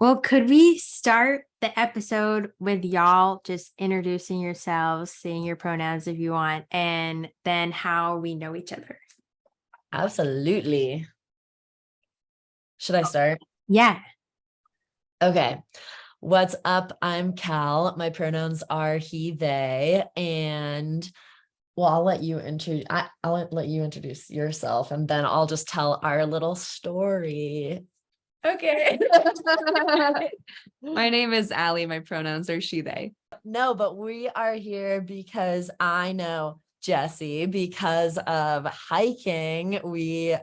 Well, could we start the episode with y'all just introducing yourselves, saying your pronouns if you want, and then how we know each other? Absolutely. Should I start? Yeah. Okay. What's up? I'm Cal. My pronouns are he, they, and I'll let you I'll let you introduce yourself, and then I'll just tell our little story. Okay. My name is Allie. My pronouns are she, they. No, but we are here because I know Jesse because of hiking. It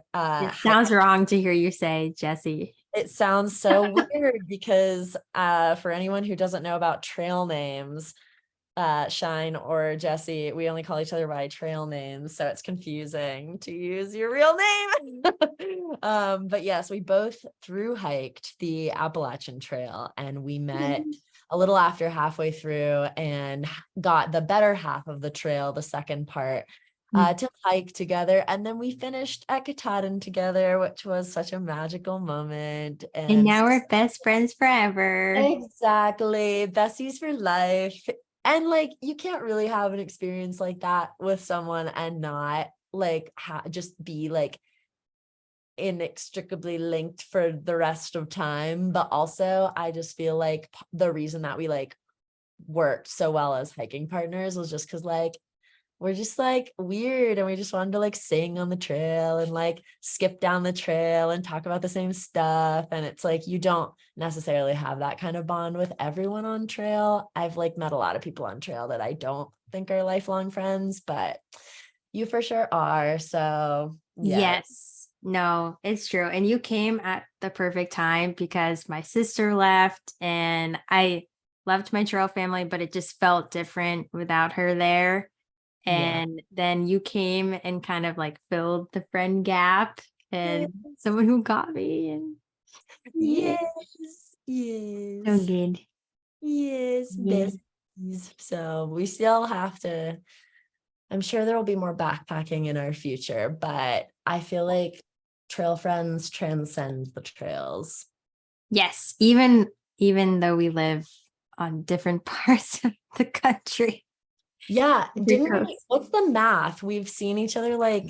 sounds wrong to hear you say Jesse. It sounds so weird because for anyone who doesn't know about trail names, Shine or Jesse, we only call each other by trail names, so it's confusing to use your real name. But yes, we both through hiked the Appalachian Trail, and we met a little after halfway through and got the better half of the trail, the second part, to hike together. And then we finished at Katahdin together, which was such a magical moment. And now we're best friends forever. Exactly. Besties for life. And like, you can't really have an experience like that with someone and not like just be like inextricably linked for the rest of time. But also, I just feel like the reason that we like worked so well as hiking partners was just because like we're just like weird, and we just wanted to like sing on the trail and like skip down the trail and talk about the same stuff. And it's like you don't necessarily have that kind of bond with everyone on trail. I've like met a lot of people on trail that I don't think are lifelong friends, but you for sure are. So yes. No, it's true. And you came at the perfect time because my sister left and I loved my trail family, but it just felt different without her there. And then you came and kind of like filled the friend gap, and someone who got me. And yes, so good. yes, besties. So we still have to. I'm sure there will be more backpacking in our future, but I feel like trail friends transcend the trails. Yes, even though we live on different parts of the country. Yeah, what's the math? We've seen each other like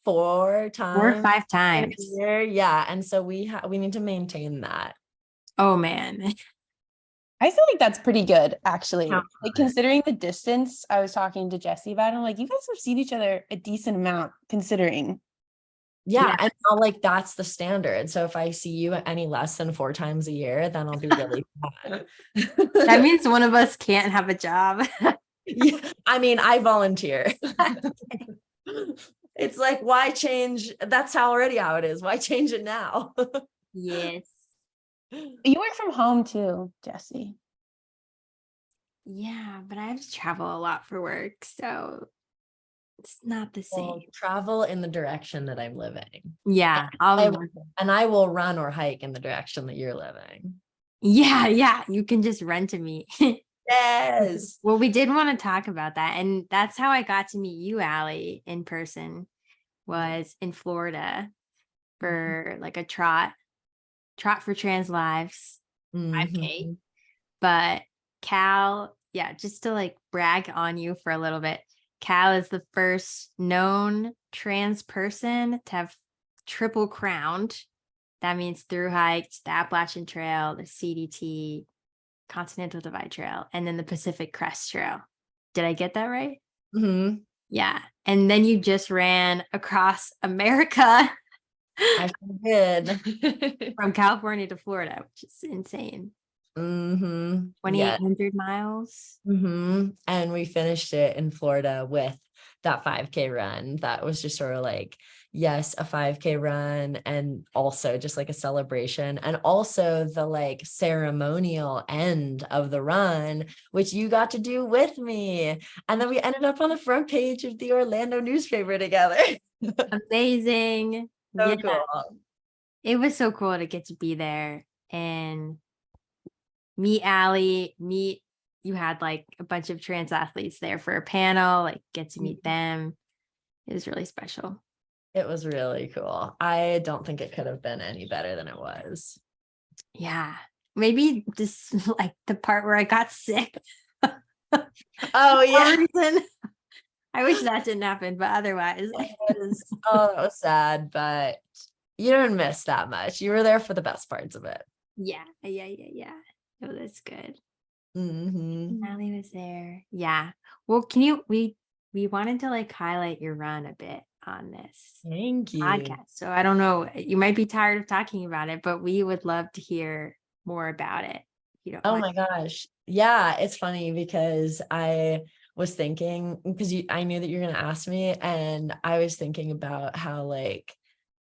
4 times. 4 or 5 times. In a year. Yeah, and so we need to maintain that. Oh man. I feel like that's pretty good, actually. Like considering the distance, I was talking to Jesse about it. I'm like, you guys have seen each other a decent amount considering. Yeah, and I'll like that's the standard. So if I see you any less than 4 times a year, then I'll be really mad. That means one of us can't have a job. Yeah, I mean, I volunteer. It's like, why change? That's already how it is. Why change it now? Yes. You work from home too, Jesse. Yeah, but I have to travel a lot for work, so it's not the same. Well, travel in the direction that I'm living. Yeah, and I will run or hike in the direction that you're living. Yeah, you can just run to me. Yes. Well, we did want to talk about that, and that's how I got to meet you, Allie, in person. Was in Florida for like a trot for trans lives, 5K. But Cal, yeah, just to like brag on you for a little bit, Cal is the first known trans person to have triple crowned. That means through hiked the Appalachian Trail, the CDT, Continental Divide Trail, and then the Pacific Crest Trail. Did I get that right? Mm-hmm. Yeah. And then you just ran across America. I did. From California to Florida, which is insane. 2,800 miles. And we finished it in Florida with that 5K run. That was just sort of like, yes, a 5K run, and also just like a celebration, and also the like ceremonial end of the run, which you got to do with me. And then we ended up on the front page of the Orlando newspaper together. Amazing. So cool. It was so cool to get to be there and meet Allie, you had like a bunch of trans athletes there for a panel, like get to meet them. It was really special. It was really cool. I don't think it could have been any better than it was. Yeah. maybe just like the part where I got sick. Oh For yeah. some reason. I wish that didn't happen, but otherwise, Oh, that was sad, but you didn't miss that much. You were there for the best parts of it. yeah. Oh, that's good. Hmm. Allie was there. Yeah. Well, we wanted to like highlight your run a bit on this Thank you. podcast. So I don't know, you might be tired of talking about it, but we would love to hear more about it. You know, Oh my gosh. Yeah, it's funny because I was thinking, because I knew that you're gonna ask me, and I was thinking about how like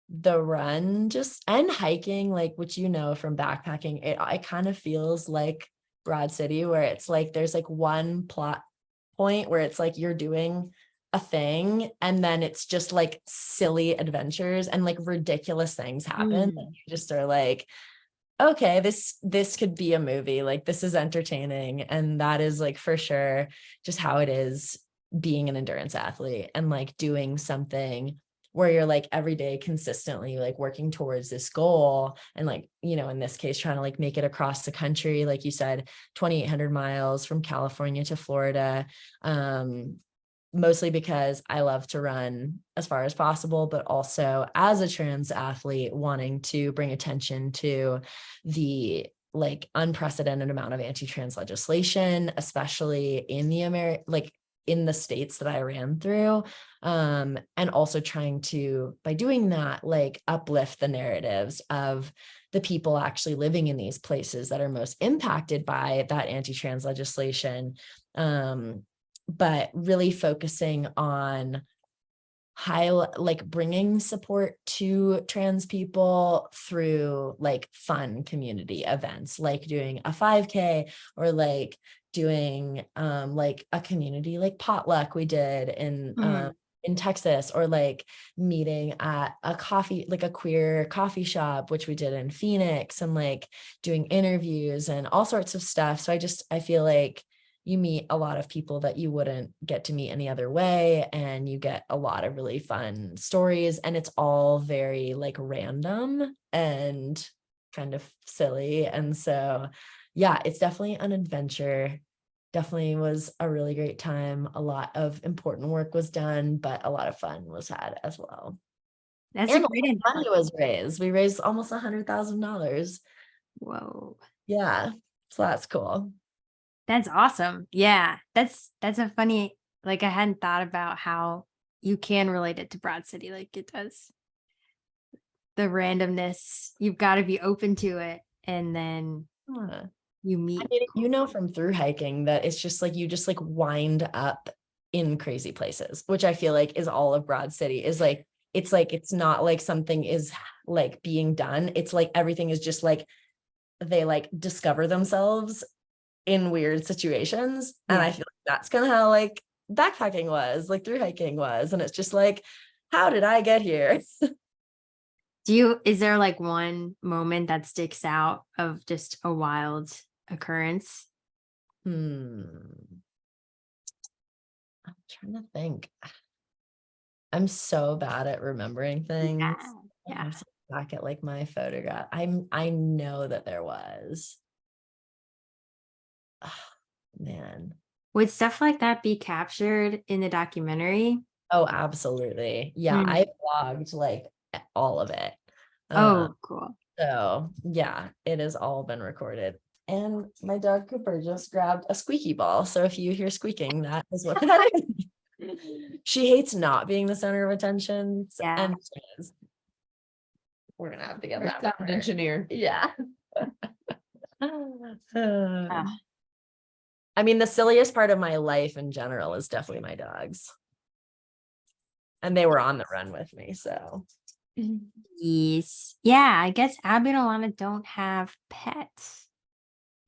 the run just and hiking, like which you know from backpacking, it kind of feels like Broad City, where it's like there's like one plot point where it's like you're doing a thing and then it's just like silly adventures and like ridiculous things happen. Mm. You just are like, okay, this could be a movie, like this is entertaining. And that is like for sure just how it is being an endurance athlete and like doing something where you're like every day consistently like working towards this goal and like, you know, in this case trying to like make it across the country, like you said, 2,800 miles from California to Florida. Mostly because I love to run as far as possible, but also as a trans athlete wanting to bring attention to the like unprecedented amount of anti-trans legislation, especially in the like in the states that I ran through. And also trying to, by doing that, like uplift the narratives of the people actually living in these places that are most impacted by that anti-trans legislation. But really focusing on like bringing support to trans people through like fun community events, like doing a 5K or like doing like a community like potluck we did in Texas, or like meeting at a coffee, like a queer coffee shop, which we did in Phoenix, and like doing interviews and all sorts of stuff. So I feel like you meet a lot of people that you wouldn't get to meet any other way, and you get a lot of really fun stories, and it's all very like random and kind of silly. And so yeah, it's definitely an adventure. Definitely was a really great time. A lot of important work was done, but a lot of fun was had as well. That's And a great money was raised. We raised almost $100,000. Whoa. Yeah, so that's cool. That's awesome. Yeah. That's a funny, like I hadn't thought about how you can relate it to Broad City like it does. The randomness, you've got to be open to it, and then Huh. you meet. I mean, you know from through hiking that it's just like you just like wind up in crazy places, which I feel like is all of Broad City. Is like it's not like something is like being done. It's like everything is just like they like discover themselves in weird situations. And I Yeah. feel like that's kind of how like backpacking was, like through hiking was. And it's just like, how did I get here? Is there like one moment that sticks out of just a wild occurrence? I'm trying to think. I'm so bad at remembering things. I Yeah. have to look back at like my photograph. I know that there was. Oh, man. Would stuff like that be captured in the documentary? Oh, absolutely. Yeah, Mm. I vlogged like all of it. Oh, cool. So yeah, it has all been recorded. And my dog Cooper just grabbed a squeaky ball. So if you hear squeaking, that is what that is. She hates not being the center of attention. Yeah. And she is. We're gonna have to get that Sound engineer. Yeah. Ah, I mean, the silliest part of my life in general is definitely my dogs. And they were on the run with me. So yes. Yeah, I guess Abby and Ilana don't have pets.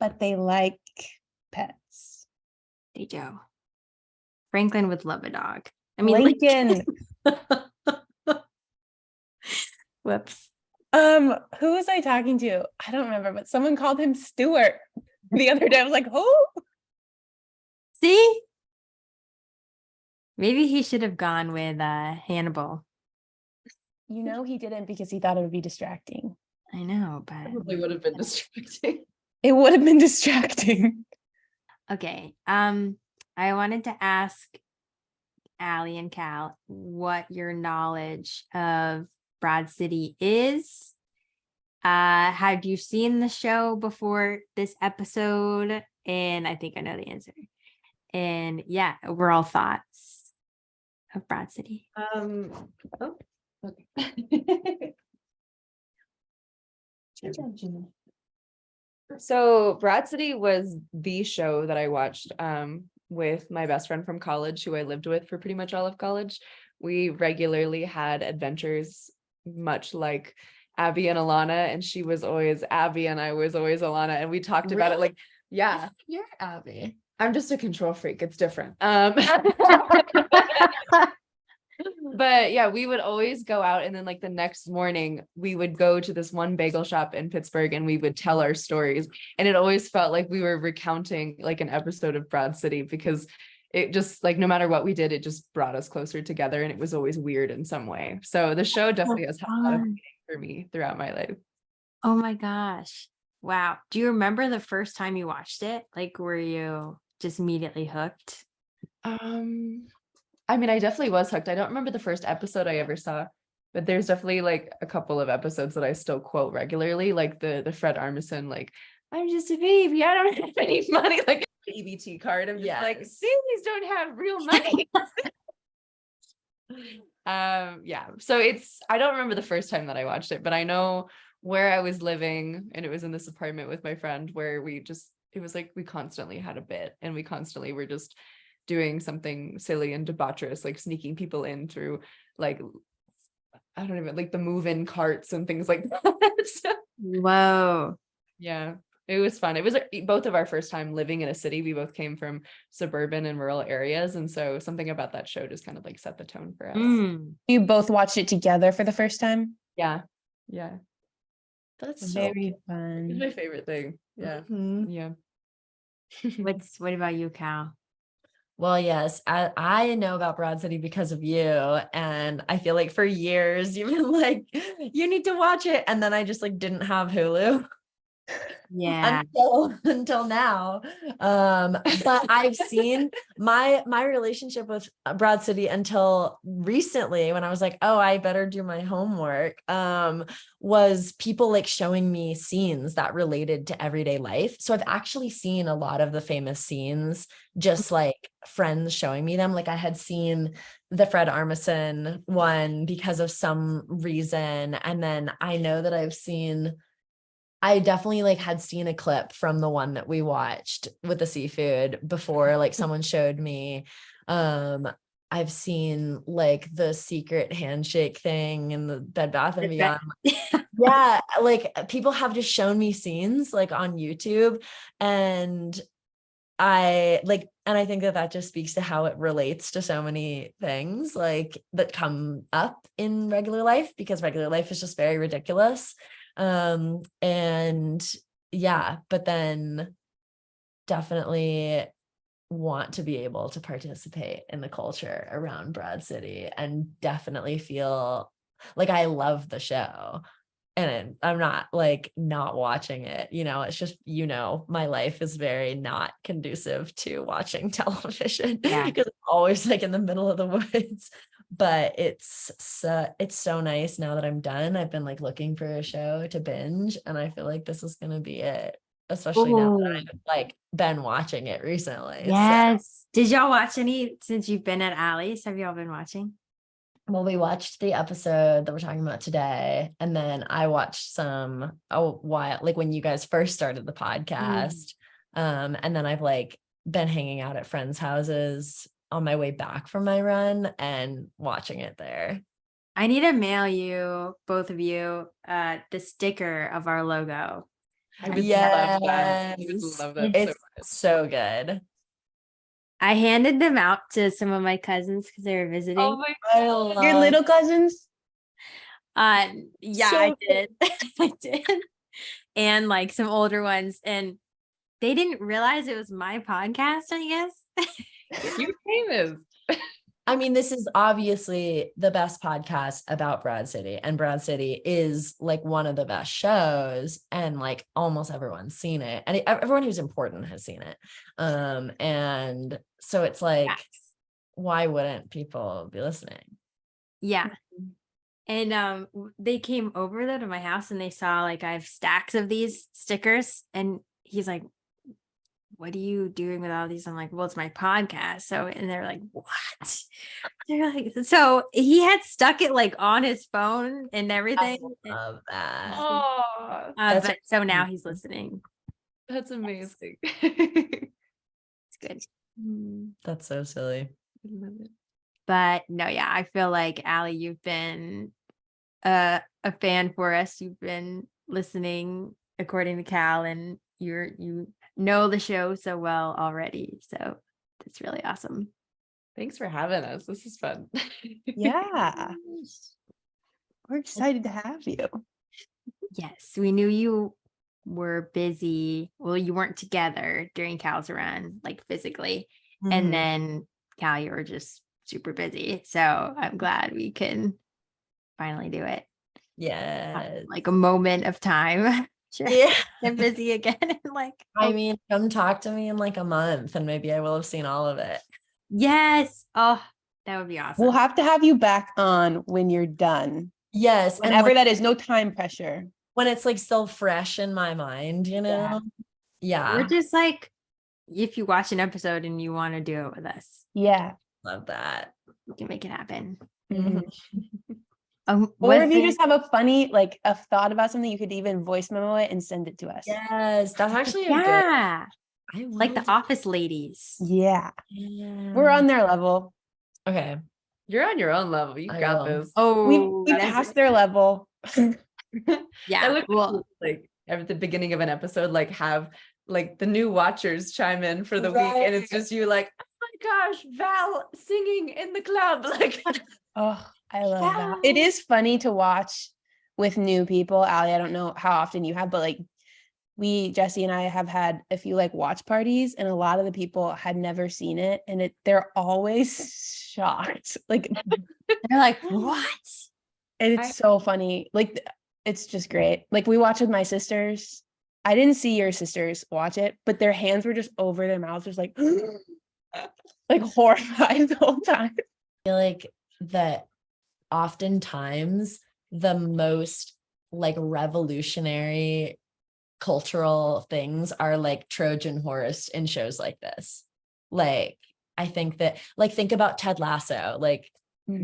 But they like pets. They do. Franklin would love a dog. I mean, Lincoln. whoops. Who was I talking to? I don't remember, but someone called him Stuart the other day. I was like, who? See? Maybe he should have gone with Hannibal. You know, he didn't because he thought it would be distracting. I know, but Probably would have been distracting. It would have been distracting. Okay. I wanted to ask Allie and Cal what your knowledge of Broad City is. Had you seen the show before this episode? And I think I know the answer. And yeah, overall thoughts of Broad City. Oh, okay. So Broad City was the show that I watched with my best friend from college, who I lived with for pretty much all of college. We regularly had adventures, much like Abbi and Ilana, and she was always Abbi and I was always Ilana, and we talked about it like, yeah, You're Abby. I'm just a control freak. It's different. But yeah, we would always go out, and then like the next morning we would go to this one bagel shop in Pittsburgh and we would tell our stories. And it always felt like we were recounting like an episode of Broad City, because it just like, no matter what we did, it just brought us closer together, and it was always weird in some way. So the show definitely has had a lot of meaning for me throughout my life. Oh my gosh. Wow. Do you remember the first time you watched it? Like, were you just immediately hooked? I mean, I definitely was hooked. I don't remember the first episode I ever saw, but there's definitely like a couple of episodes that I still quote regularly, like the Fred Armisen, like, I'm just a baby, I don't have any money, like the EBT card. I'm just like, Yes. babies don't have real money. Yeah. So I don't remember the first time that I watched it, but I know where I was living, and it was in this apartment with my friend where it was like we constantly had a bit, and we constantly were just doing something silly and debaucherous, like sneaking people in through like, I don't even like the move-in carts and things like that. So, Whoa. yeah, it was fun. It was both of our first time living in a city. We both came from suburban and rural areas, and so something about that show just kind of like set the tone for us. You both watched it together for the first time? Yeah. That's so Very It's fun. my favorite thing. Yeah. Mhm. Yeah. What about you, Cal? Well, yes, I know about Broad City because of you. And I feel like for years you've been like, you need to watch it. And then I just like didn't have Hulu Yeah. until now. But I've seen my relationship with Broad City until recently, when I was like, oh, I better do my homework, was people like showing me scenes that related to everyday life. So I've actually seen a lot of the famous scenes, just like friends showing me them. Like I had seen the Fred Armisen one because of some reason, and then I know that I definitely like had seen a clip from the one that we watched with the seafood before, like someone showed me. I've seen like the secret handshake thing in the Bed Bath and Beyond. Yeah, like people have just shown me scenes like on YouTube, and I think that just speaks to how it relates to so many things like that come up in regular life, because regular life is just very ridiculous. And yeah, but then definitely want to be able to participate in the culture around Broad City, and definitely feel like I love the show. And I'm not like not watching it, it's just, my life is very not conducive to watching television, Yeah. because I'm always like in the middle of the woods. But it's so nice now that I'm done. I've been like looking for a show to binge, and I feel like this is gonna be it, especially now that Ooh. I've like been watching it recently. So. Yes. Did y'all watch any since you've been at Allie's? Have y'all been watching? Well, we watched the episode that we're talking about today, and then I watched some a while, like when you guys first started the podcast. And then I've like been hanging out at friends' houses on my way back from my run and watching it there. I need to mail you, both of you, the sticker of our logo. I would Yes. love that. I would love that so It's much. so good. I handed them out to some of my cousins because they were visiting. Oh my I God. love Your little cousins? Yeah, So I did. I did. And like some older ones, and they didn't realize it was my podcast, I guess. You're famous. I mean, this is obviously the best podcast about Broad City, and Broad City is like one of the best shows, and like almost everyone's seen it, and everyone who's important has seen it. And so it's like, Yes. why wouldn't people be listening? Yeah. And they came over though to my house and they saw like I have stacks of these stickers, and he's like, what are you doing with all these? I'm like, well, it's my podcast. So, and they're like, what? They're like, so he had stuck it like on his phone and everything. I love that. Oh, That's But so now he's listening. that's amazing. It's good. That's so silly. I love it. But no, yeah, I feel like Allie, you've been a fan for us. You've been listening according to Cal, and you know the show so well already. So that's really awesome. Thanks for having us. This is fun. Yeah. We're excited to have you. Yes, we knew you were busy. Well, you weren't together during Cal's run, like physically. Mhm. And then Cal, you were just super busy. So I'm glad we can finally do it. Yes. Like a moment of time. Sure. Yeah. Get busy again. And like, I mean, come talk to me in like a month and maybe I will have seen all of it. yes. Oh, that would be awesome. We'll have to have you back on when you're done. Yes. And Whenever when, that is, no time pressure. when it's like still fresh in my mind, you know? Yeah. We're just like, if you watch an episode and you want to do it with us, Yeah. Love that. we can make it happen. Mhm. Or Was if you there- just have a funny, like a thought about something, you could even voice memo it and send it to us. Yes, that's actually a good. yeah, I like the will do- office ladies. Yeah. Yeah. We're on their level. Okay. You're on your own level. You I got will. this. Oh, We that's- passed their level. That yeah. would be Well, cool, like at the beginning of an episode, like have like the new watchers chime in for the week, and it's just you like, oh my gosh, Val singing in the club. Like, Oh, I love that. It is funny to watch with new people. Allie, I don't know how often you have, but like Jesse and I have had a few like watch parties, and a lot of the people had never seen it, and they're always shocked. Like, they're like, what? and it's so funny. Like, it's just great. Like, we watch with my sisters. I didn't see your sisters watch it, but their hands were just over their mouths, just like, like horrified the whole time. I feel like that oftentimes the most like revolutionary cultural things are like Trojan horse in shows like this. Like, I think that, like, think about Ted Lasso, like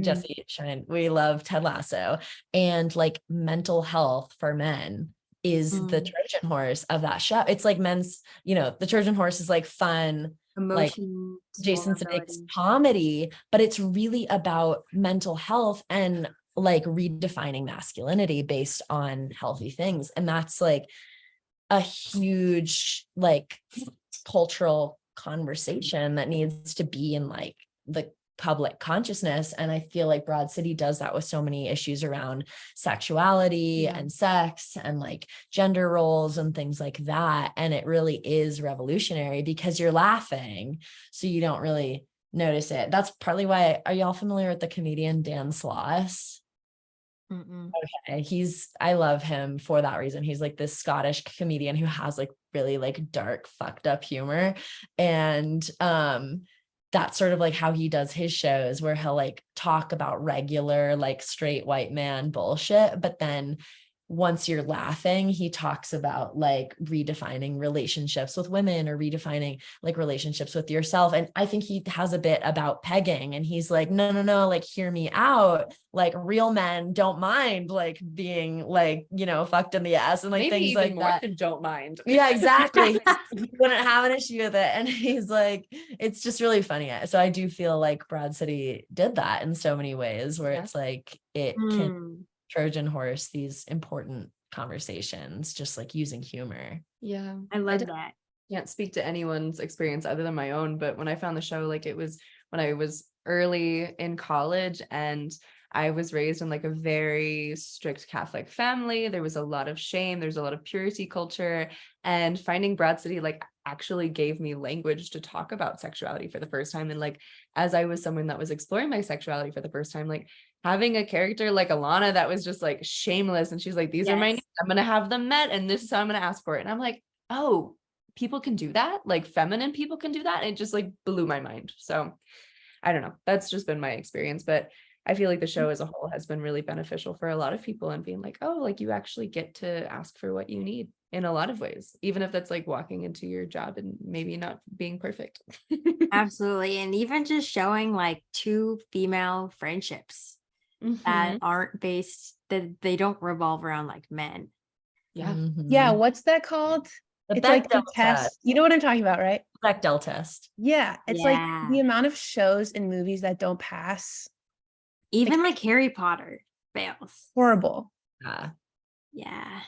Jesse Shine, we love Ted Lasso, and like mental health for men is the Trojan horse of that show. It's like men's, you know, the Trojan horse is like fun, Emotion, like Jason Sudeikis vulnerability. comedy, but it's really about mental health and like redefining masculinity based on healthy things. And that's like a huge like cultural conversation that needs to be in like the public consciousness. And I feel like Broad City does that with so many issues around sexuality and sex and like gender roles and things like that. And it really is revolutionary because you're laughing, so you don't really notice it. That's partly why. Are y'all familiar with the comedian Dan Sloss? Okay, I love him for that reason. He's like this Scottish comedian who has like really like dark, fucked up humor. And that's sort of like how he does his shows, where he'll like talk about regular like straight white man bullshit, but then once you're laughing, he talks about like redefining relationships with women or redefining like relationships with yourself. And I think he has a bit about pegging, and he's like, no, like, hear me out. Like, real men don't mind like being like, you know, fucked in the ass and like maybe things even like more that. than don't mind. Yeah, exactly. He wouldn't have an issue with it. And he's like, it's just really funny. So I do feel like Broad City did that in so many ways, where it's like it can Trojan horse these important conversations, just like using humor. Yeah, I love that. Can't speak to anyone's experience other than my own, but when I found the show, like it was when I was early in college, and I was raised in like a very strict Catholic family. There was a lot of shame. There's a lot of purity culture, and finding Broad City like actually gave me language to talk about sexuality for the first time. And like, as I was someone that was exploring my sexuality for the first time, like having a character like Ilana that was just like shameless, and she's like, these are my Yes. needs. I'm going to have them met, and this is how I'm going to ask for it. And I'm like, oh, people can do that. Like feminine people can do that. And it just like blew my mind. So I don't know. That's just been my experience, but I feel like the show as a whole has been really beneficial for a lot of people, and being like, oh, like you actually get to ask for what you need in a lot of ways, even if that's like walking into your job and maybe not being perfect. Absolutely. And even just showing like two female friendships that Mhm. aren't based, that they don't revolve around like men. Yeah. Yeah, Mhm. what's that called? The It's like the Bechdel test. test. You know what I'm talking about, right? Bechdel test. Yeah, it's like Yeah. the amount of shows and movies that don't pass. Even like Harry Potter fails. Horrible. Yeah.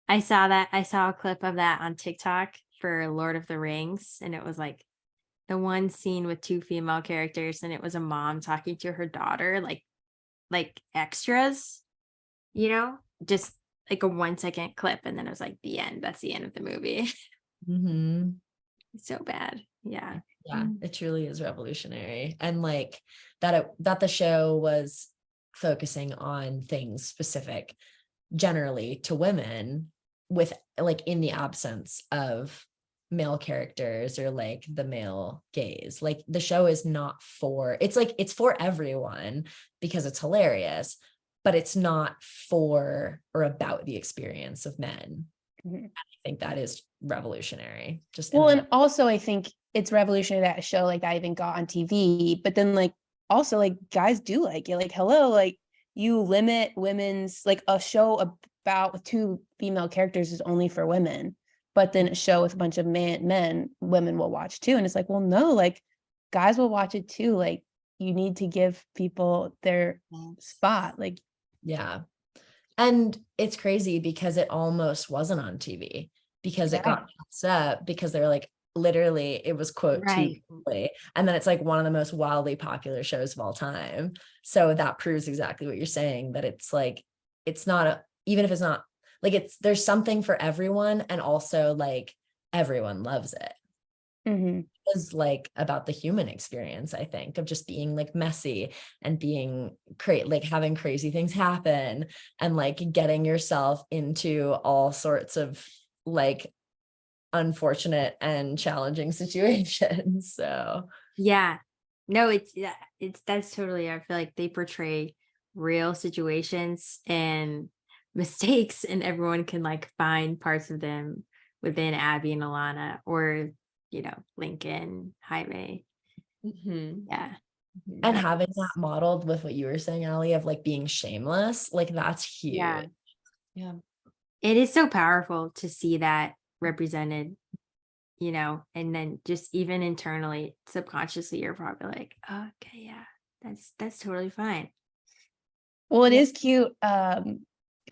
I saw that. I saw a clip of that on TikTok for Lord of the Rings, and it was like the one scene with two female characters, and it was a mom talking to her daughter, like extras, just like a 1 second clip, and then it was like the end. That's the end of the movie. Mm-hmm. It's so bad. Yeah. Yeah, it truly is revolutionary. And like that the show was focusing on things specific generally to women, with like in the absence of male characters or like the male gaze. Like the show is not for, it's like it's for everyone because it's hilarious, but it's not for or about the experience of men. Mhm. I think that is revolutionary. Just Well, and also I think it's revolutionary that a show like that even got on TV, but then like also like guys do like it. Like, hello, like you limit women's, like a show about with two female characters is only for women, but then a show with a bunch of men, women will watch too. And it's like, well, no, like guys will watch it too. Like you need to give people their spot. Like, yeah. And it's crazy because it almost wasn't on TV because it got passed up because they're like, literally, it was quote too Right. quickly. And then it's like one of the most wildly popular shows of all time. So that proves exactly what you're saying, that it's like, it's not even if it's not like there's something for everyone, and also like everyone loves it. mhm. Is like about the human experience, I think, of just being like messy and being like having crazy things happen and like getting yourself into all sorts of like unfortunate and challenging situations. So Yeah. No, it's that's totally, I feel like they portray real situations and mistakes, and everyone can like find parts of them within Abby and Ilana, or Lincoln, Jaime. Mhm. Yeah. and having that That's- modeled with what you were saying, Allie, of like being shameless, like that's huge. Yeah. Yeah. It is so powerful to see that represented, and then just even internally, subconsciously, you're probably like, oh, okay, yeah, that's totally fine. Well, it is cute.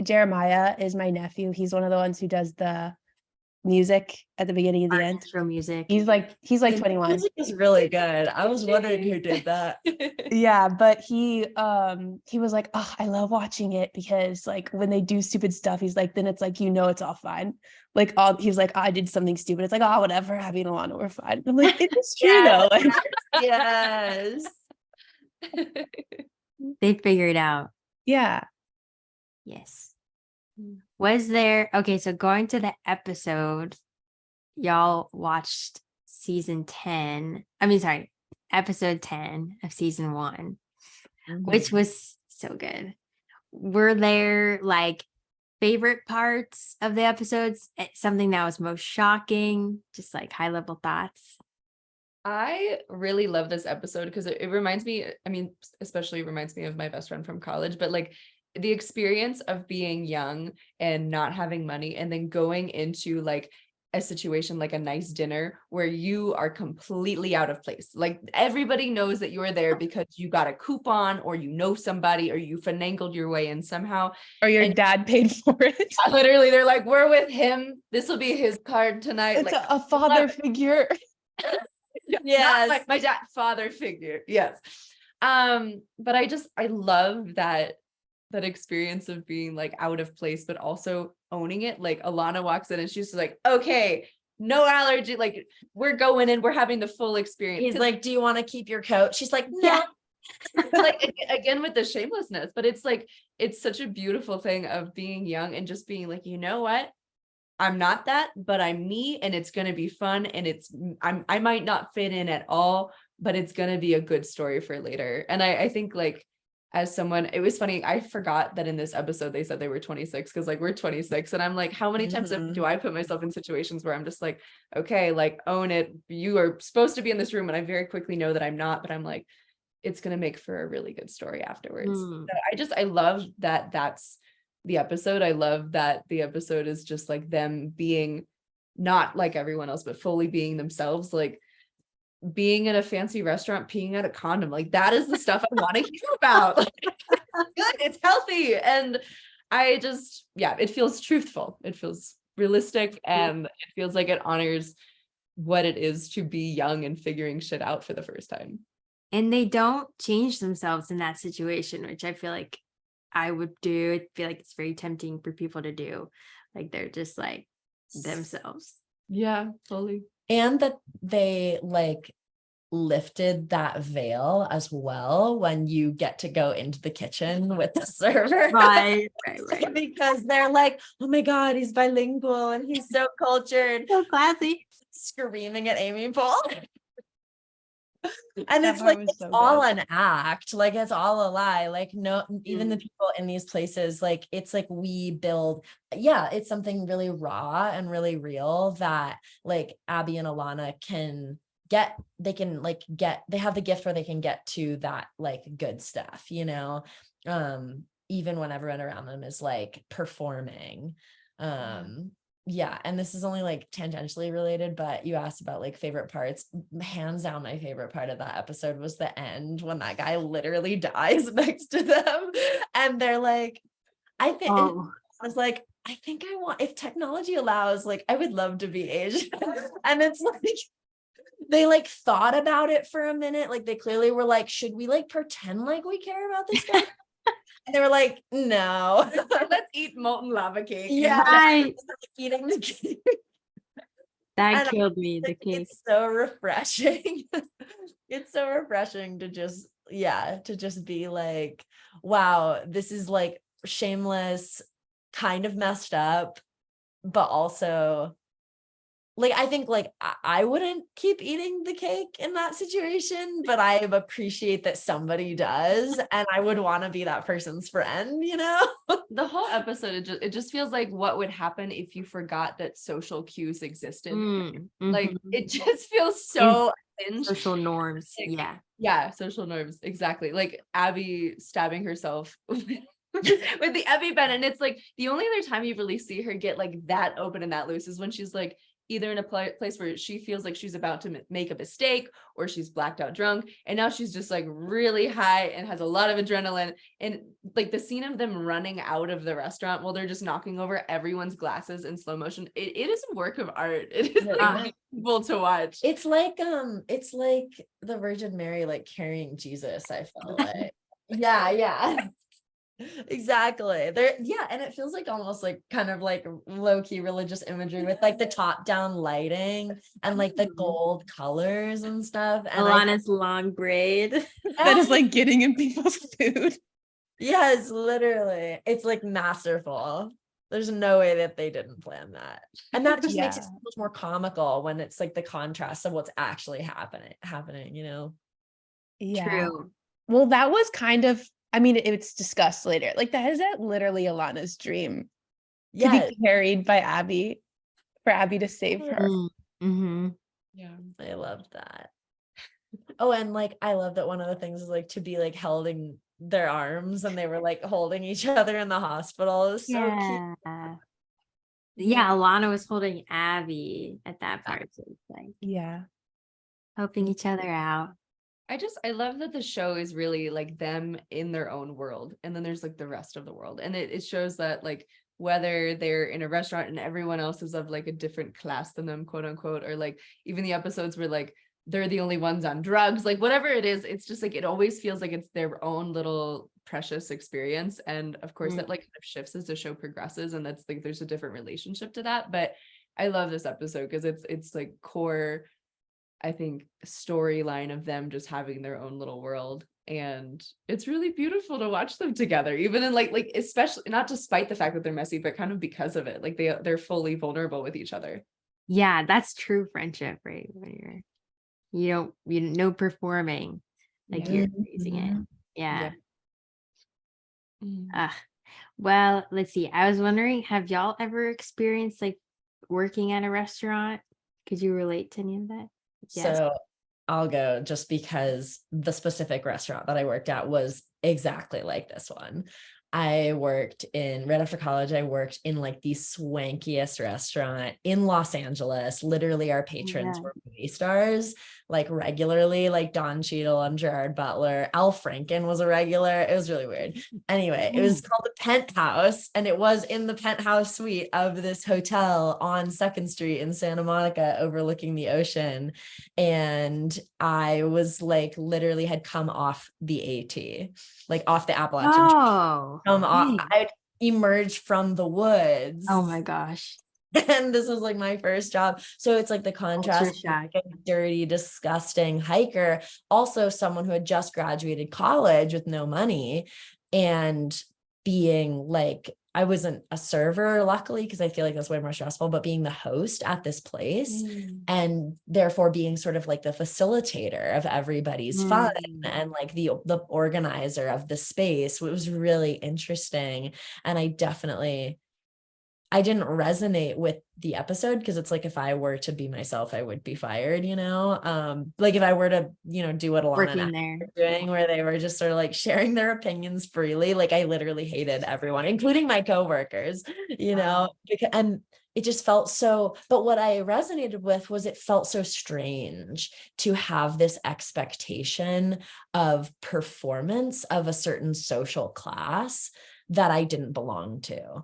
Jeremiah is my nephew. He's one of the ones who does the music at the beginning and the Our end. intro music. He's like The 21. music is really good. I was wondering who did that. Yeah, but he was like, oh, I love watching it because like when they do stupid stuff, he's like, then it's like, it's all fine. Like he's like, I did something stupid. It's like, oh, whatever, Abby and Ilana, we're fine. I'm like, it is true though. Like, Yes. They figured out. yeah. Yes. Was there, okay, so going to the episode, y'all watched episode 10 of season 1, which was so good. Were there like favorite parts of the episodes? Something that was most shocking? Just like high level thoughts? I really love this episode because it reminds me, I mean, especially reminds me of my best friend from college, but like the experience of being young and not having money, and then going into like a situation like a nice dinner where you are completely out of place. Like everybody knows that you're there because you got a coupon, or somebody, or you finagled your way in somehow. Or your And dad paid for it. literally, they're like, we're with him. This will be his card tonight. It's Like a father figure. yes, my dad, father figure. Yes. But I love that experience of being like out of place, but also owning it. Like Ilana walks in and she's just like, okay, no allergy. Like we're going in, we're having the full experience. He's like, do you want to keep your coat? She's like, no. Yeah. Like again with the shamelessness, but it's like, it's such a beautiful thing of being young and just being like, you know what? I'm not that, but I'm me, and it's going to be fun. And I might not fit in at all, but it's going to be a good story for later. And I think like, as someone, it was funny. I forgot that in this episode, they said they were 26 because like we're 26. And I'm like, how many times do I put myself in situations where I'm just like, okay, like own it. You are supposed to be in this room. And I very quickly know that I'm not, but I'm like, it's going to make for a really good story afterwards. So I love that that's the episode. I love that the episode is just like them being not like everyone else, but fully being themselves, like being in a fancy restaurant, peeing out a condom. Like that is the stuff I want to hear about. Like, it's good, it's healthy. And I just, yeah, it feels truthful. It feels realistic, and it feels like it honors what it is to be young and figuring shit out for the first time. And they don't change themselves in that situation, which I feel like I would do. I feel like it's very tempting for people to do. Like they're just like themselves. Yeah, totally. And that they like lifted that veil as well when you get to go into the kitchen with the server. Right. Because they're like, oh my God, he's bilingual and he's so cultured. So classy. Screaming at Amy Paul. And That it's part like, was it's so all good. an act. Like it's all a lie. Like no, even the people in these places, like it's like we build, yeah, it's something really raw and really real that like Abbi and Ilana can get, they can like get, they have the gift where they can get to that like good stuff, you know, even when everyone around them is like performing. Yeah, and this is only like tangentially related, but you asked about like favorite parts. Hands down, my favorite part of that episode was the end when that guy literally dies next to them, and they're like, I think I was like, I think I want, if technology allows, like I would love to be Asian. And it's like they like thought about it for a minute, like they clearly were like, should we like pretend like we care about this guy? And they were like, no, let's eat molten lava cake. Yeah, Right. eating the cake. That And killed me, the cake. It's so refreshing. It's so refreshing to just, yeah, to just be like, wow, this is like shameless, kind of messed up, but also like, I think like I wouldn't keep eating the cake in that situation, but I appreciate that somebody does. And I would want to be that person's friend, you know? The whole episode, it just feels like what would happen if you forgot that social cues existed. Like it just feels so unhinged. Social norms. Like, yeah, social norms, exactly. Like Abbi stabbing herself with the EpiPen, and it's like the only other time you really see her get like that open and that loose is when she's like either in a place where she feels like she's about to make a mistake, or she's blacked out drunk, and now she's just like really high and has a lot of adrenaline. And like the scene of them running out of the restaurant while they're just knocking over everyone's glasses in slow motion, it is a work of art. It is like beautiful to watch. It's like the Virgin Mary like carrying Jesus, I felt like. Yeah. Exactly. There, yeah, and it feels like almost like kind of like low-key religious imagery with like the top-down lighting and like the gold colors and stuff. And Ilana's long braid. That is like getting in people's food. Yes, literally. It's like masterful. There's no way that they didn't plan that. And that just makes it so much more comical when it's like the contrast of what's actually happening, you know? Yeah. True. Well, that was kind of, I mean, it's discussed later. Like that is literally Ilana's dream to be carried by Abbi, for Abbi to save her. Yeah, I love that. Oh, and like I love that one of the things is like to be like held in their arms, and they were like holding each other in the hospital. It was so cute. Yeah, Ilana was holding Abbi at that part. So it's like helping each other out. I love that the show is really like them in their own world, and then there's like the rest of the world, and it shows that like whether they're in a restaurant and everyone else is of like a different class than them, quote unquote, or like even the episodes where like they're the only ones on drugs, like whatever it is, it's just like, it always feels like it's their own little precious experience. And of course that like kind of shifts as the show progresses, and that's like, there's a different relationship to that. But I love this episode because it's like core, I think, storyline of them just having their own little world. And it's really beautiful to watch them together, even in like especially not despite the fact that they're messy, but kind of because of it. Like they're fully vulnerable with each other. Yeah, that's true friendship, right? When you no performing, like Yeah. you're raising it. Mhm. Yeah. Mhm. Well, let's see. I was wondering, have y'all ever experienced like working at a restaurant? Could you relate to any of that? Yes. So I'll go just because the specific restaurant that I worked at was exactly like this one. I worked right after college, I worked in like the swankiest restaurant in Los Angeles. Literally, our patrons Yeah. were movie stars, like regularly, like Don Cheadle and Gerard Butler. Al Franken was a regular. It was really weird. Anyway, it was called the Penthouse, and it was in the penthouse suite of this hotel on 2nd Street in Santa Monica, overlooking the ocean. And I was like, literally had come off the AT, like off the Appalachian Oh, dang. I'd emerged from the woods. Oh my gosh. And this was like my first job. So it's like the contrast, shock. like a dirty, disgusting hiker, also someone who had just graduated college with no money, and being like, I wasn't a server, luckily, because I feel like that's way more stressful, but being the host at this place and therefore being sort of like the facilitator of everybody's fun and like the organizer of the space. It was really interesting. And I didn't resonate with the episode because it's like, if I were to be myself, I would be fired, like if I were to, do what Ilana and Working Abbi there. were doing, where they were just sort of like sharing their opinions freely. Like I literally hated everyone, including my coworkers, and it just felt so, but what I resonated with was it felt so strange to have this expectation of performance of a certain social class that I didn't belong to,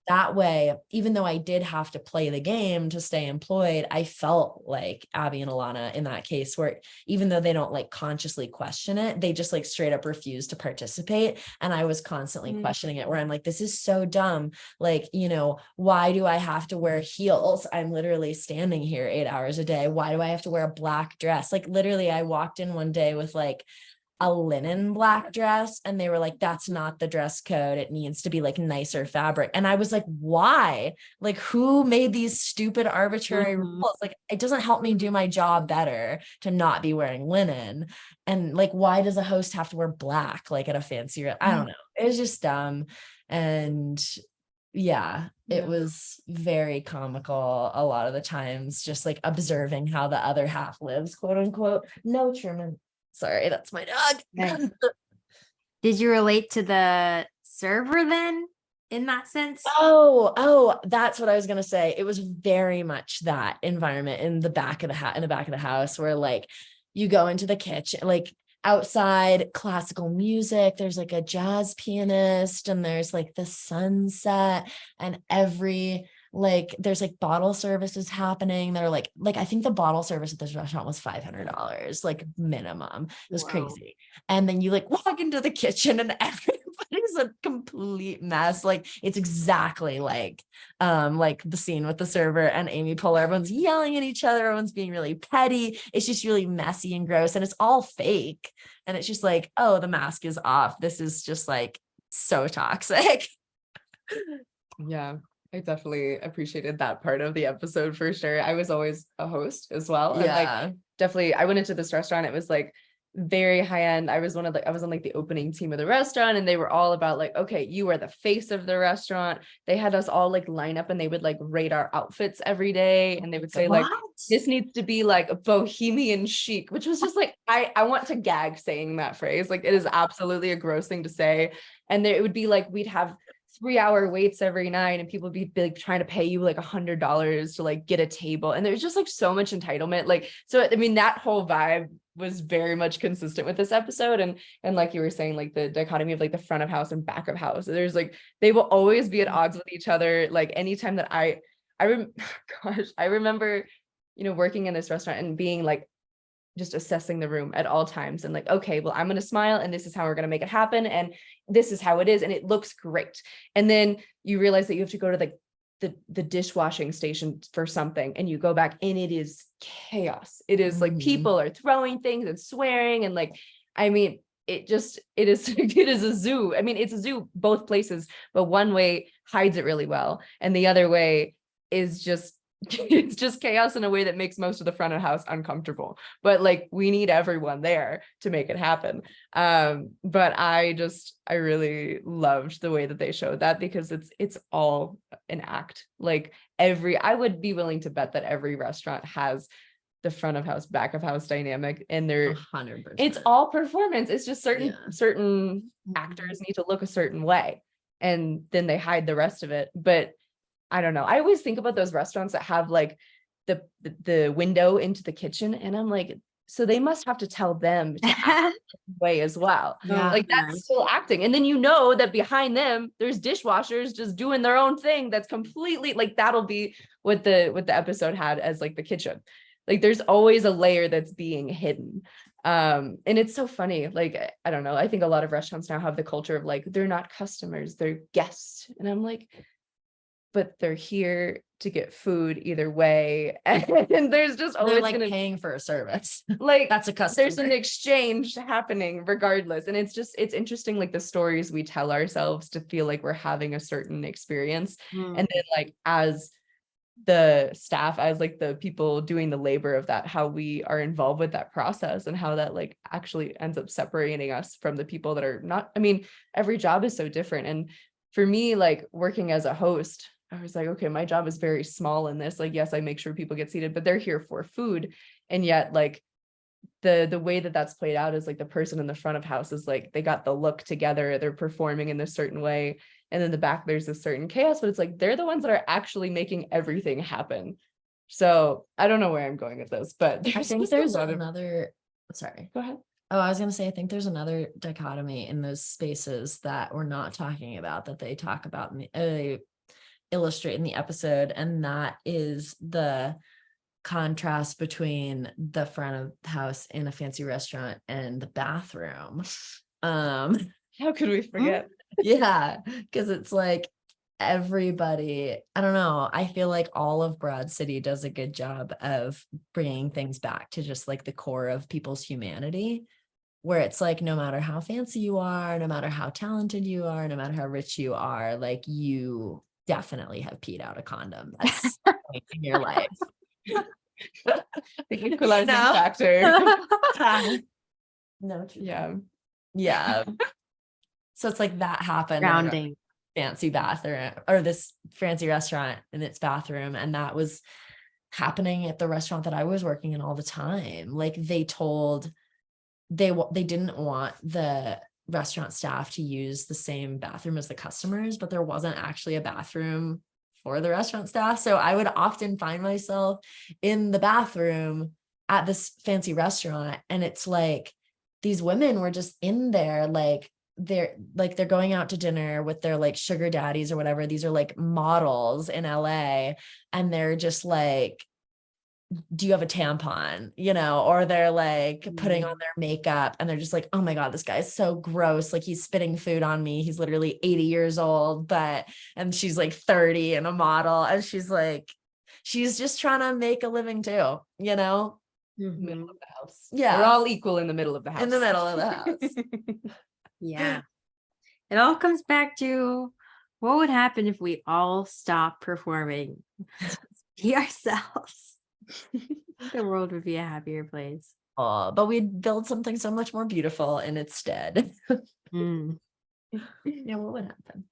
that way, even though I did have to play the game to stay employed, I felt like Abbi and Ilana in that case, where even though they don't like consciously question it, they just like straight up refuse to participate. And I was constantly questioning it, where I'm like, this is so dumb. Like, why do I have to wear heels? I'm literally standing here 8 hours a day. Why do I have to wear a black dress? Like literally, I walked in one day with like a linen black dress, and they were like, that's not the dress code, it needs to be like nicer fabric. And I was like, why? Like, who made these stupid arbitrary rules? Like, it doesn't help me do my job better to not be wearing linen. And like, why does a host have to wear black like at a fancy I don't know, it was just dumb. And yeah, it was very comical a lot of the times, just like observing how the other half lives, quote unquote. No, Truman. Sorry, that's my dog. Nice. Did you relate to the server then in that sense? Oh, that's what I was gonna say. It was very much that environment in the back of the house, where like you go into the kitchen, like outside classical music, there's like a jazz pianist, and there's like the sunset, and there's like bottle services happening. They're like I think the bottle service at this restaurant was $500, like minimum. It was crazy. And then you like walk into the kitchen and everybody's a complete mess. Like it's exactly like the scene with the server and Amy Poehler. Everyone's yelling at each other. Everyone's being really petty. It's just really messy and gross, and it's all fake. And it's just like, oh, the mask is off. This is just like so toxic. Yeah, I definitely appreciated that part of the episode for sure. I was always a host as well. And like definitely I went into this restaurant. It was like very high end. I was on like the opening team of the restaurant, and they were all about like, okay, you are the face of the restaurant. They had us all like line up, and they would like rate our outfits every day, and they would say like, this needs to be like bohemian chic, which was just like, I want to gag saying that phrase. Like it is absolutely a gross thing to say. And it would be like, we'd have 3-hour waits every night, and people would be like trying to pay you like $100 to like get a table. And there's just like so much entitlement. Like, so, I mean, that whole vibe was very much consistent with this episode. And like you were saying, like the dichotomy of like the front of house and back of house, there's like, they will always be at odds with each other. Like anytime that I remember, working in this restaurant and being like just assessing the room at all times and like, okay, well, I'm going to smile and this is how we're going to make it happen. And this is how it is. And it looks great. And then you realize that you have to go to the dishwashing station for something, and you go back and it is chaos. It is like people are throwing things and swearing. And like, I mean, it is it is a zoo. I mean, it's a zoo both places, but one way hides it really well. And the other way is just, it's just chaos in a way that makes most of the front of the house uncomfortable. But like, we need everyone there to make it happen. But I really loved the way that they showed that, because it's all an act. Like I would be willing to bet that every restaurant has the front of house, back of house dynamic, and 100%. it's all performance. It's just certain Mm-hmm. actors need to look a certain way, and then they hide the rest of it. But I don't know. I always think about those restaurants that have like the window into the kitchen, and I'm like, so they must have to tell them to act that way as well. Yeah. Like that's still acting. And then you know that behind them, there's dishwashers just doing their own thing. That's completely like, that'll be what the episode had as like the kitchen. Like there's always a layer that's being hidden. And it's so funny. Like, I don't know. I think a lot of restaurants now have the culture of like, they're not customers, they're guests. And I'm like, but they're here to get food either way. And there's just always They're like paying for a service. Like That's a customer. there's an exchange happening regardless. And it's interesting, like the stories we tell ourselves to feel like we're having a certain experience. And then like as the staff, as like the people doing the labor of that, how we are involved with that process, and how that like actually ends up separating us from the people that are not. I mean, every job is so different. And for me, like working as a host, I was like, okay, my job is very small in this. Like, yes, I make sure people get seated, but they're here for food. And yet like the way that that's played out is like the person in the front of house is like, they got the look together, they're performing in a certain way. And then the back, there's a certain chaos, but it's like, they're the ones that are actually making everything happen. So I don't know where I'm going with this, but I think there's another, sorry. Go ahead. Oh, I was going to say, I think there's another dichotomy in those spaces that we're not talking about, that they talk about, illustrate in the episode. And that is the contrast between the front of the house in a fancy restaurant and the bathroom. How could we forget? Yeah, because it's like everybody, I don't know, I feel like all of Broad City does a good job of bringing things back to just like the core of people's humanity, where it's like, no matter how fancy you are, no matter how talented you are, no matter how rich you are, like you definitely have peed out a condom at some point in your life. The equalizing factor. No, Yeah. So it's like that happened Grounding. in a fancy bathroom, or this fancy restaurant in its bathroom, and that was happening at the restaurant that I was working in all the time. Like they didn't want the restaurant staff to use the same bathroom as the customers, but there wasn't actually a bathroom for the restaurant staff. So I would often find myself in the bathroom at this fancy restaurant, and it's like these women were just in there, like they're going out to dinner with their like sugar daddies or whatever. These are like models in LA, and they're just like, do you have a tampon, or they're like putting on their makeup, and they're just like, oh my God, this guy is so gross. Like he's spitting food on me. He's literally 80 years old, and she's like 30 and a model. And she's just trying to make a living too, Middle of the house. Yeah. We're all equal in the middle of the house. In the middle of the house. Yeah. It all comes back to what would happen if we all stopped performing, be ourselves. I think the world would be a happier place. Oh, but we'd build something so much more beautiful in its stead. Yeah, what would happen?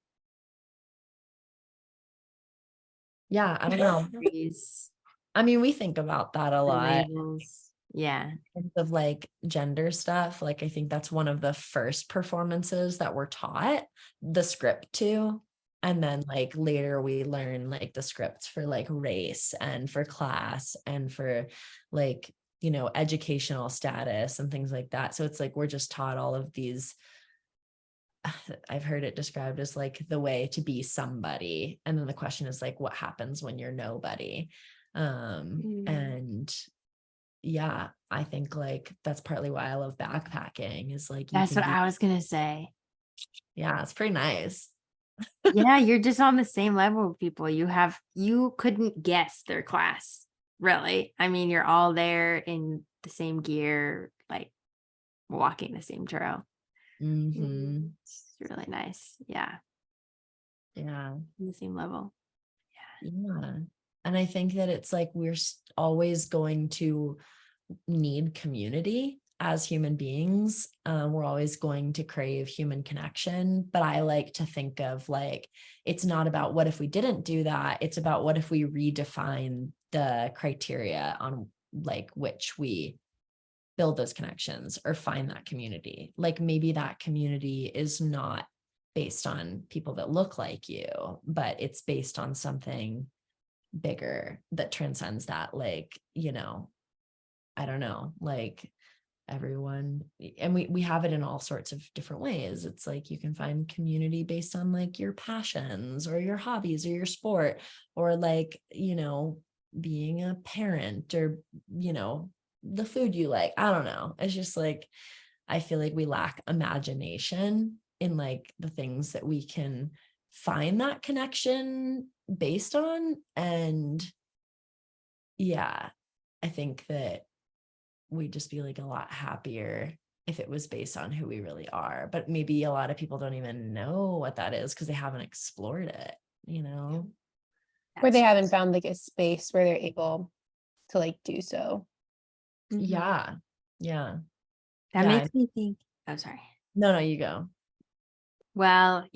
Yeah, I don't know. I mean, we think about that a lot. Yeah. In terms of like gender stuff, like I think that's one of the first performances that we're taught the script to. And then like later we learn like the scripts for like race and for class and for like, educational status and things like that. So it's like we're just taught all of these. I've heard it described as like the way to be somebody. And then the question is like, what happens when you're nobody? And yeah, I think like that's partly why I love backpacking is like, That's what I was gonna say. yeah, it's pretty nice. Yeah, you're just on the same level with people. You couldn't guess their class, really. I mean, you're all there in the same gear, like walking the same trail. Mm-hmm. It's really nice. Yeah, Yeah. on the same level. Yeah. And I think that it's like we're always going to need community as human beings. We're always going to crave human connection. But I like to think of like, it's not about what if we didn't do that. It's about what if we redefine the criteria on like which we build those connections or find that community. Like maybe that community is not based on people that look like you, but it's based on something bigger that transcends that. Like, you know, I don't know, like everyone, and we have it in all sorts of different ways. It's like you can find community based on like your passions or your hobbies or your sport, or like, you know, being a parent, or, you know, the food you like. I don't know. It's just like, I feel like we lack imagination in like the things that we can find that connection based on. And yeah, I think that we'd just be like a lot happier if it was based on who we really are. But maybe a lot of people don't even know what that is because they haven't explored it, you know? Where they haven't found like a space where they're able to like do so. Yeah. Yeah. That Yeah. makes me think. Oh, sorry. No, you go. Well,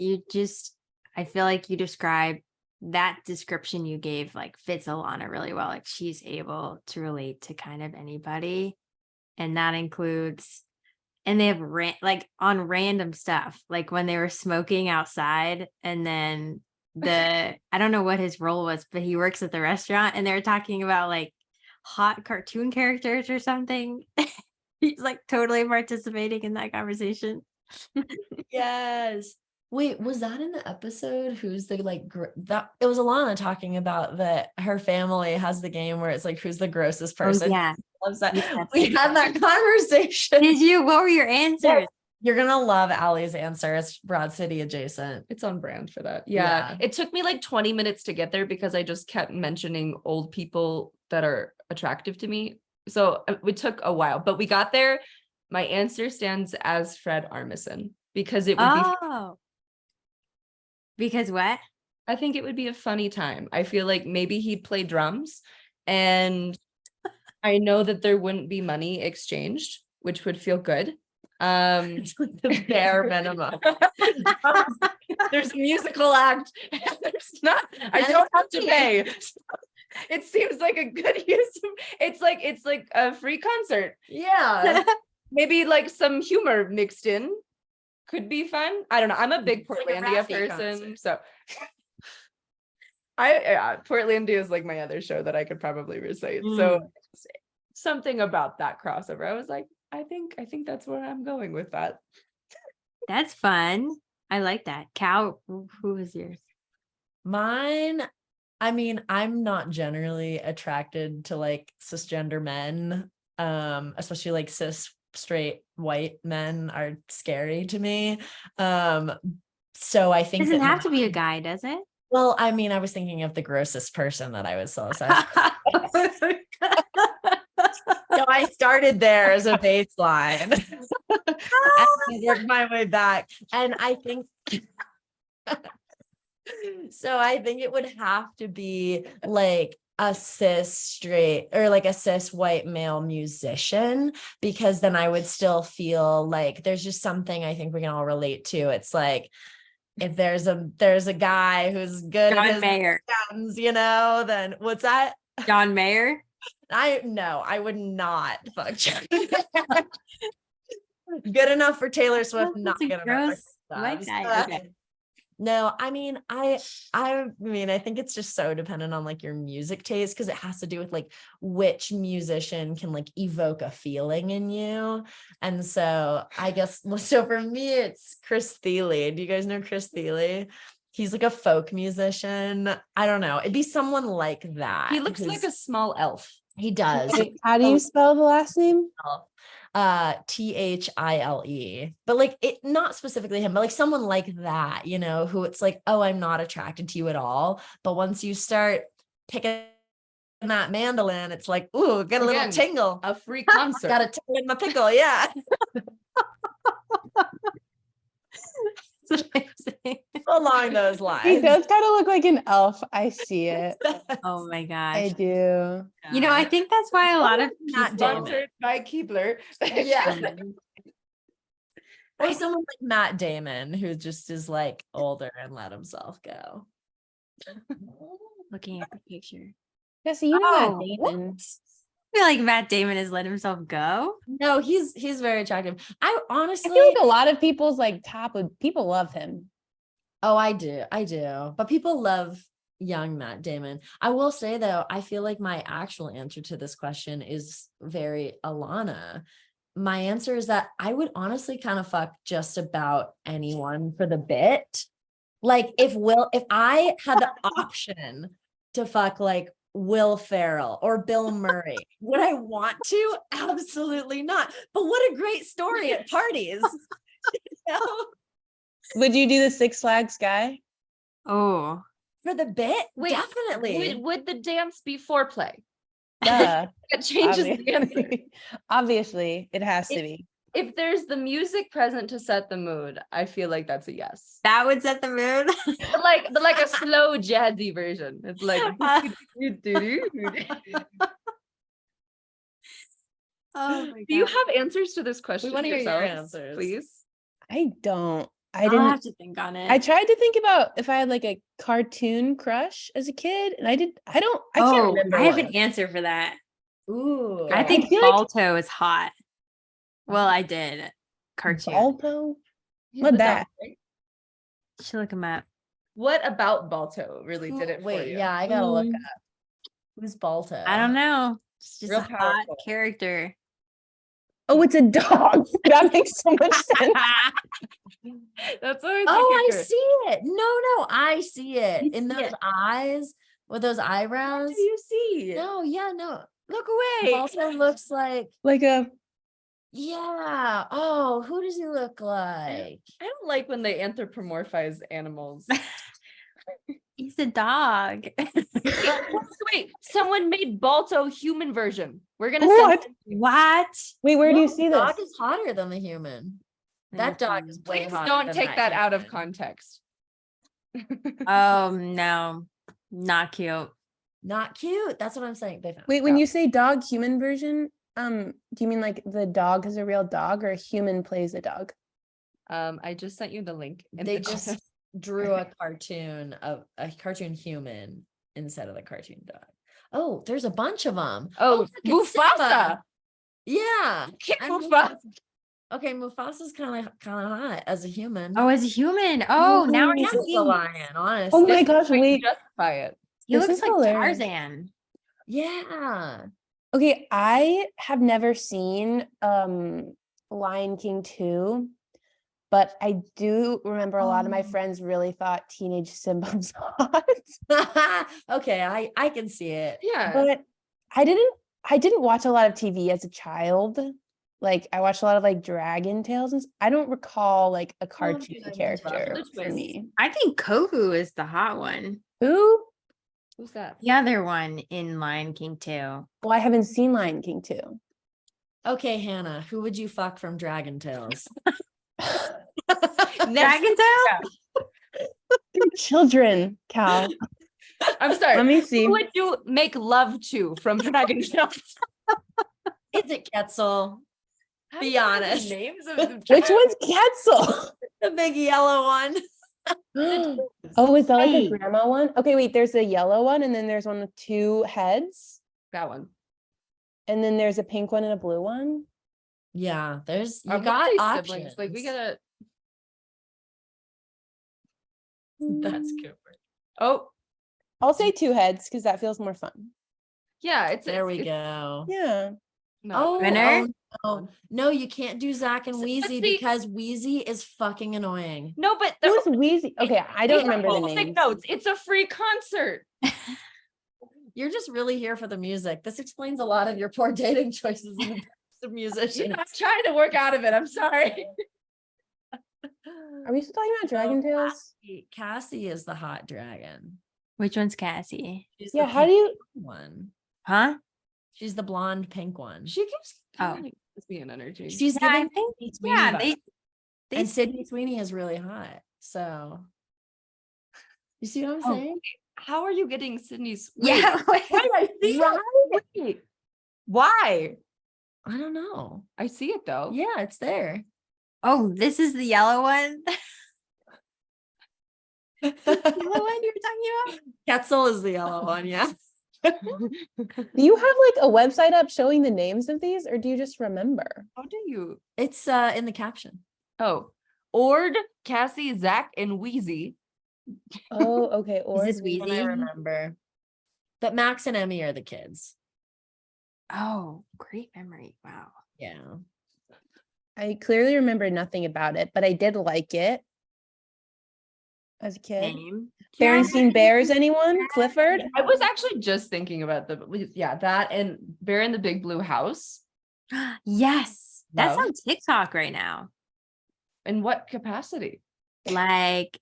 I feel like you described that description you gave, like fits Ilana really well. Like she's able to relate to kind of anybody. And that includes, and they have like on random stuff, like when they were smoking outside and then I don't know what his role was, but he works at the restaurant and they're talking about like hot cartoon characters or something. He's like totally participating in that conversation. Yes. Wait, was that in the episode? Who's the like that? It was Ilana talking about that her family has the game where it's like who's the grossest person. Oh, yeah. Loves that. Yes. We had that conversation. Did you? What were your answers? You're gonna love Allie's answer. It's Broad City adjacent. It's on brand for that. Yeah. It took me like 20 minutes to get there because I just kept mentioning old people that are attractive to me. So it took a while, but we got there. My answer stands as Fred Armisen because it would be. Oh. Because what? I think it would be a funny time. I feel like maybe he'd play drums, and I know that there wouldn't be money exchanged, which would feel good. It's like the bare minimum. There's a musical act. There's not. I don't have to pay. It seems like a good use of, it's like a free concert. Yeah. Maybe like some humor mixed in could be fun. I don't know. I'm a big It's like a Portlandia Raffi person, concert. so Portlandia is like my other show that I could probably recite. So something about that crossover. I was like, I think that's where I'm going with that. That's fun. I like that. Cal, who was yours? Mine, I mean, I'm not generally attracted to like cisgender men, especially like cis straight white men are scary to me. So I think Doesn't have to be a guy, does it? Well, I mean, I was thinking of the grossest person that I was so obsessed. So I started there as a baseline and worked my way back. And I think so I think it would have to be like a cis straight or like a cis white male musician, because then I would still feel like there's just something I think we can all relate to. It's like if there's a guy who's good at his Mayer. guns, you know, then what's that? John Mayer. I would not fuck John. Good enough for Taylor Swift, not good enough for white guy. Okay. No, I mean, I mean, I think it's just so dependent on like your music taste, because it has to do with like which musician can like evoke a feeling in you. And so I guess, so for me, it's Chris Thile. Do you guys know Chris Thile? He's like a folk musician. I don't know. It'd be someone like that. He looks like a small elf. He does. Wait, how do you spell the last name? Thile, but like it, not specifically him, but like someone like that, you know, who it's like, oh, I'm not attracted to you at all. But once you start picking that mandolin, it's like, ooh, get a little Again, tingle. A free concert. Got a tingle in my pickle. Yeah. That's what I'm saying. Along those He lines. does kind of look like an elf. I see it. Oh my I gosh. do. You know, I think that's why a lot of Matt people. Damon. Sponsored by Keebler. Yeah. Or someone like Matt Damon, who just is like older and let himself go. Looking at the picture. Jesse, you know Oh, that what? Damon. I feel like Matt Damon has let himself go. No, he's very attractive. I I honestly, feel like a lot of people's like top of people love him. oh, I do. But people love young Matt Damon. I will say though, I feel like my actual answer to this question is very Ilana. My answer is that I would honestly kind of fuck just about anyone for the bit. Like if I had the option to fuck like Will Ferrell or Bill Murray, would I want to? Absolutely not. But what a great story at parties. You know? Would you do the Six Flags guy? Oh, For the bit, Wait, definitely. Would the dance be foreplay? Duh. It changes the answer. Obviously. Obviously, it has to be. If there's the music present to set the mood, I feel like that's a yes. that would set the mood. But like a slow jazzy version. It's like Oh my do you God. have answers to this question? wanna hear your yourselves, answers. please. I don't. I I'll didn't. have to think on it. I tried to think about if I had like a cartoon crush as a kid, and I can't remember. I have one. an answer for that. Ooh. I think feel like- Balto is hot. Well, I did. Cartoon. Balto? He's What the that? dog, right? Should look him up. What about Balto really did it for Wait, you? yeah, I gotta look Mm. up. Who's Balto? I don't know. It's just Real a hot powerful. character. Oh, it's a dog. That makes so much sense. That's always Oh, the I kicker. see it. No, I see it. You In see those it. eyes with those What eyebrows. do you see? No, yeah, no. Look away. Balto looks like, Like a yeah. Oh, who does he look like? I don't like when they anthropomorphize animals. He's a dog. Wait, someone made Balto human version. We're gonna What? send What? wait. Where do No, you see the this? dog is hotter than the human. That dog is way please hotter. don't than take that out of human. context. Oh no, not cute. Not cute. That's what I'm saying. They found. Wait, when Yeah. you say dog human version, do you mean like the dog is a real dog or a human plays a dog? I just sent you the link. in They the just chat. drew a cartoon of a cartoon human instead of the cartoon dog. Oh, there's a bunch of them. Oh, look, it's Mufasa. Simba. Yeah. Kid And Mufasa. Okay, Mufasa's kind of hot as a human. Oh, as a human. Oh, now I Ooh. As a see. lion, honestly. Oh my This gosh, might wait. justify it. He This looks is like hilarious. Tarzan. Yeah. Okay, I have never seen Lion King 2, but I do remember a lot of my Oh. friends really thought teenage Simba was hot. Okay, I can see it. Yeah. But I didn't watch a lot of TV as a child. Like I watched a lot of like Dragon Tales and I don't recall like a cartoon Dragon character Tales. for me. I think Kovu is the hot one. Who? Who's that? The other one in Lion King 2. Well, I haven't seen Lion King 2. Okay, Hannah, who would you fuck from Dragon Tales? Dragon Tail? Children, Cal. I'm sorry. Let me see. Who would you make love to from Dragon Tales? Is it Quetzal? How Be do you know the honest. Names of the Which one's Quetzal? The big yellow one. Oh, is that like Hey. a grandma one? Okay, wait, there's a yellow one and then there's one with 2 heads. that one? And then there's a pink one and a blue one. Yeah, there's you Are we got really options. siblings? Like we gotta. That's Cooper. Oh, I'll say 2 heads because that feels more fun. yeah. It's There it's- we go. Yeah. No. Winner? No, you can't do Zach and But Wheezy see- because Wheezy is fucking annoying. No, but they're Who's Wheezy? Okay, I don't remember the take names. notes. It's a free concert. You're just really here for the music. This explains a lot of your poor dating choices in the past of musicians. I'm trying to work out of it. I'm sorry. Are we still talking about Dragon Tales? Cassie is the hot dragon. Which one's Cassie? She's Yeah, the how do you? pink one. Huh? She's the blonde pink one. She keeps Oh. lesbian energy. She's Yeah, I giving think. Sydney Sweeney Yeah, vibes. they And Sydney Sweeney is really hot. So you see what I'm Oh, saying? How are you getting Sydney's? Yeah. Wait, I see it. Wait. Why? I don't know. I see it though. Yeah, it's there. Oh, this is the yellow one. Yellow one you were talking about? Quetzal is the yellow one, yeah. Do you have like a website up showing the names of these, or do you just remember? How do you? It's in the caption. Oh, Ord, Cassie, Zach, and Wheezy. Oh, okay. Or this And I Wheezy? remember. But Max and Emmy are the kids. Oh, great memory. Wow. Yeah. I clearly remember nothing about it, but I did like it as a kid. Name. Berenstain Bears, anyone? Clifford? I was actually just thinking about that and Bear in the Big Blue House. Yes. That's No. on TikTok right now. In what capacity? Like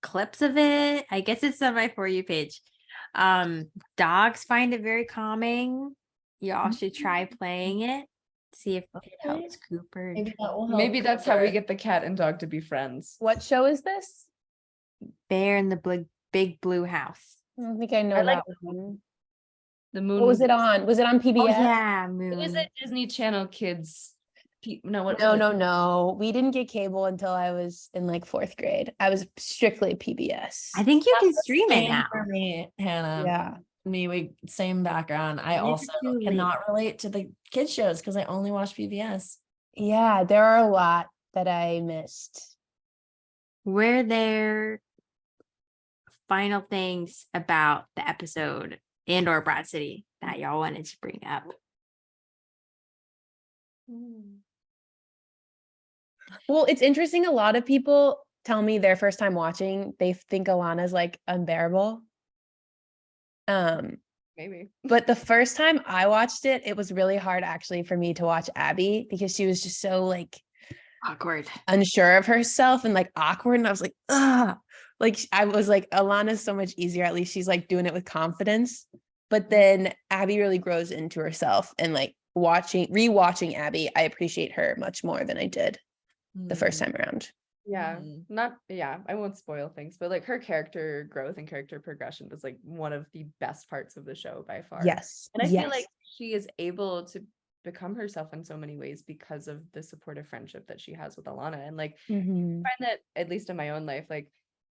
clips of it. I guess it's on my For You page. Dogs find it very calming. Y'all should try playing it. See if it helps Cooper. Maybe that will help. Maybe that's how we Cooper. get the cat and dog to be friends. What show is this? Bear in the Big Blue House. I don't think I know I like that one. The moon. What was it on? Was it on PBS? Oh yeah, It Moon. was a Disney Channel Kids. No, what? No, was it? no. We didn't get cable until I was in like 4th grade. I was strictly PBS. I think you can That's the stream it same now. for me, Hannah. Yeah. We same background. I Never also too late. cannot relate to the kids shows because I only watch PBS. Yeah, there are a lot that I missed. Were there final things about the episode and or Broad City that y'all wanted to bring up? Well, it's interesting. A lot of people tell me their first time watching, they think Ilana's like unbearable. Maybe. But the first time I watched it, it was really hard actually for me to watch Abby because she was just so like Awkward. unsure of herself and like awkward. And I was like, ugh. Like I was like, Ilana's so much easier. At least she's like doing it with confidence. But then Abby really grows into herself, and like rewatching Abby, I appreciate her much more than I did the first time around. Yeah, I won't spoil things, but like her character growth and character progression was like one of the best parts of the show by far. Yes. And I yes. feel like she is able to become herself in so many ways because of the supportive friendship that she has with Ilana. And like Mhm. I find that at least in my own life, like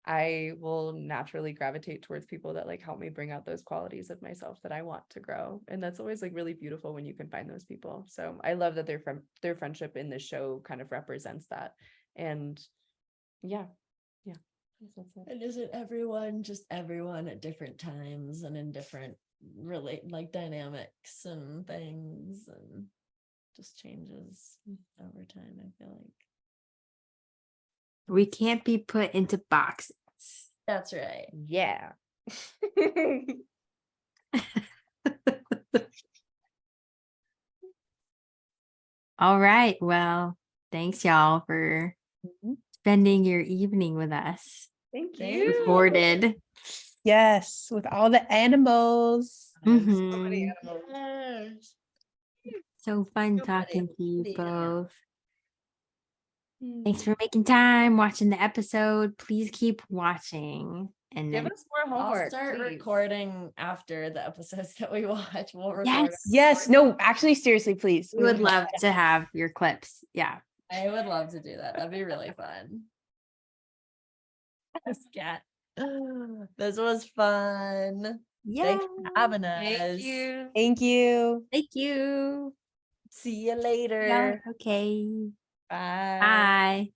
I will naturally gravitate towards people that like help me bring out those qualities of myself that I want to grow. And that's always like really beautiful when you can find those people. So I love that their friendship in this show kind of represents that. And yeah. I guess that's it. And isn't everyone at different times and in different dynamics and things, and just changes over time, I feel like. We can't be put into boxes. That's right. Yeah. All right. Well, thanks y'all for spending your evening with us. Thank Thank you. Recorded. Yes, with all the animals. So many Mhm. animals. So fun So talking to you funny. both. Hmm. Thanks for making time watching the episode. Please keep watching. And Give then us more I'll homework. start please. recording after the episodes that we watch. We'll record. Yes. Yes. No, actually, seriously, please. we would love to have your clips. Yeah. I would love to do that. That'd be really fun. This cat. This was fun. Yeah. Thanks for having us. Thank you. Thank you. Thank you. See you later. Yeah. Okay. Bye. Bye.